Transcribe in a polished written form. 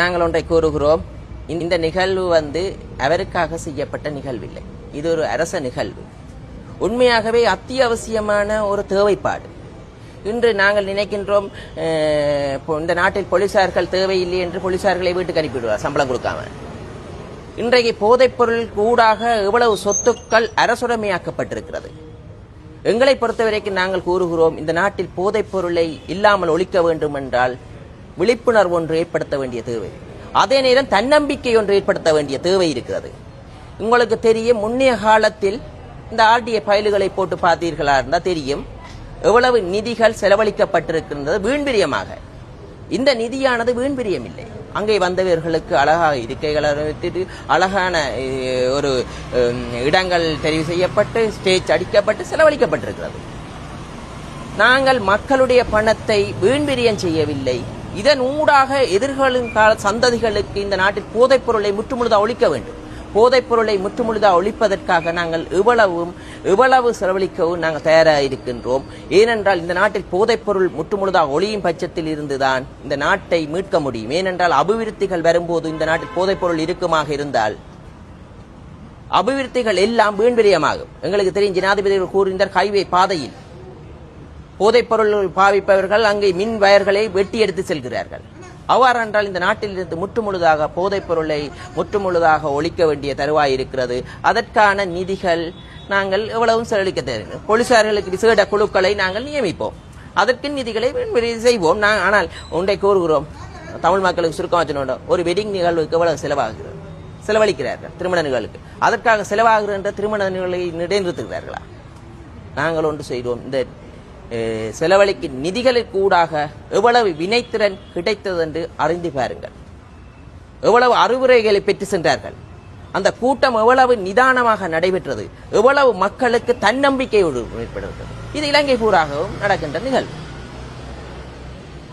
நாங்கள் ஒன்றை கூறுகிறோம். இந்த நிகழ்வு அவருக்காக செய்யப்பட்ட நிகழ்வில்லை. இது ஒரு அரச நிகழ்வு. உண்மையாகவே அத்தியாவசியமான ஒரு தேவைப்பாடு. இன்று நாங்கள் நினைக்கின்றோம் இந்த நாட்டில் போலீசார்கள் தேவையில்லை என்று போலீசார்களை வீட்டுக்கு அனுப்பிவிடுவார் சம்பளம் கொடுக்காம. இன்றைக்கு போதைப்பொருள் கூடாக எவ்வளவு சொத்துக்கள் அரசுடைமையாக்கப்பட்டிருக்கிறது. எங்களை பொறுத்தவரைக்கும் நாங்கள் கூறுகிறோம், இந்த நாட்டில் போதைப் பொருளை இல்லாமல் ஒழிக்க வேண்டும் என்றால் விழிப்புணர்வு ஒன்று ஏற்படுத்த வேண்டிய தேவை, அதே நேரம் தன்னம்பிக்கை ஒன்று ஏற்படுத்த வேண்டிய தேவை இருக்கிறது. உங்களுக்கு தெரியும், முன்னைய காலத்தில் இந்த ஆர்டிஏ ஃபைல்களை போட்டு பார்த்தீர்களா இருந்தால் தெரியும் எவ்வளவு நிதிகள் செலவழிக்கப்பட்டிருக்கின்றது வீண்பிரியமாக. இந்த நிதியானது வீண்பிரியம் இல்லை. அங்கே வந்தவர்களுக்கு அழகாக இருக்கைகளை அழகான ஒரு இடங்கள் தெரிவு செய்யப்பட்டு ஸ்டேஜ் அடிக்கப்பட்டு செலவழிக்கப்பட்டிருக்கிறது. நாங்கள் மக்களுடைய பணத்தை வீண்பிரியம் செய்யவில்லை. இதன் ஊடாக எதிர்கால சந்ததிகளுக்கு இந்த நாட்டில் போதைப் பொருளை முற்றுமுழுதாக ஒழிக்க வேண்டும். போதைப் பொருளை முற்றுமுழுதாக ஒழிப்பதற்காக நாங்கள் எவ்வளவு செலவழிக்கவும் நாங்கள் தயாராக இருக்கின்றோம். ஏனென்றால் இந்த நாட்டில் போதைப் பொருள் முற்றுமுழுதாக ஒழியும் பட்சத்தில் இருந்துதான் இந்த நாட்டை மீட்க முடியும். ஏனென்றால் அபிவிருத்திகள் வரும்போது இந்த நாட்டில் போதைப் பொருள் இருக்குமாக இருந்தால் அபிவிருத்திகள் எல்லாம் வீண்விரயமாகும். எங்களுக்கு தெரியும், ஜனாதிபதிகள் கூறுகின்றார், ஹைவே பாதையில் போதைப் பொருள் பாவிப்பவர்கள் அங்கே மின் வயர்களை வெட்டி எடுத்து செல்கிறார்கள். அவ்வாறென்றால் இந்த நாட்டில் இருந்து முற்றுமுழுதாக போதைப் பொருளை முற்றுமுழுதாக ஒழிக்க வேண்டிய தருவாய் இருக்கிறது. அதற்கான நிதிகள் நாங்கள் எவ்வளவும் செலவழிக்க தேவை. போலீசார்களுக்கு விசேட குழுக்களை நாங்கள் நியமிப்போம், அதற்கு நிதிகளை செய்வோம். ஆனால் ஒன்றை கூறுகிறோம், தமிழ் மக்களுக்கு சுருக்கமாக ஒரு வெட்டிங் நிகழ்வுக்கு எவ்வளவு செலவாகிறது செலவழிக்கிறார்கள். திருமண நிகழ்வுக்கு அதற்காக செலவாகின்ற திருமண நிகழ்வை இடைநிறுத்துகிறார்களா? நாங்கள் ஒன்று செய்வோம், இந்த செலவழிக்கும் நிதிகளுக்கு ஊடாக எவ்வளவு வினைத்திறன் கிடைத்தது என்று அறிந்து பாருங்கள். எவ்வளவு அறிவுரைகளை பெற்று சென்றார்கள், அந்த கூட்டம் எவ்வளவு நிதானமாக நடைபெற்றது, எவ்வளவு மக்களுக்கு தன்னம்பிக்கை ஏற்படுகிறது. இது இலங்கை பூராகவும் நடக்கின்ற நிகழ்வு.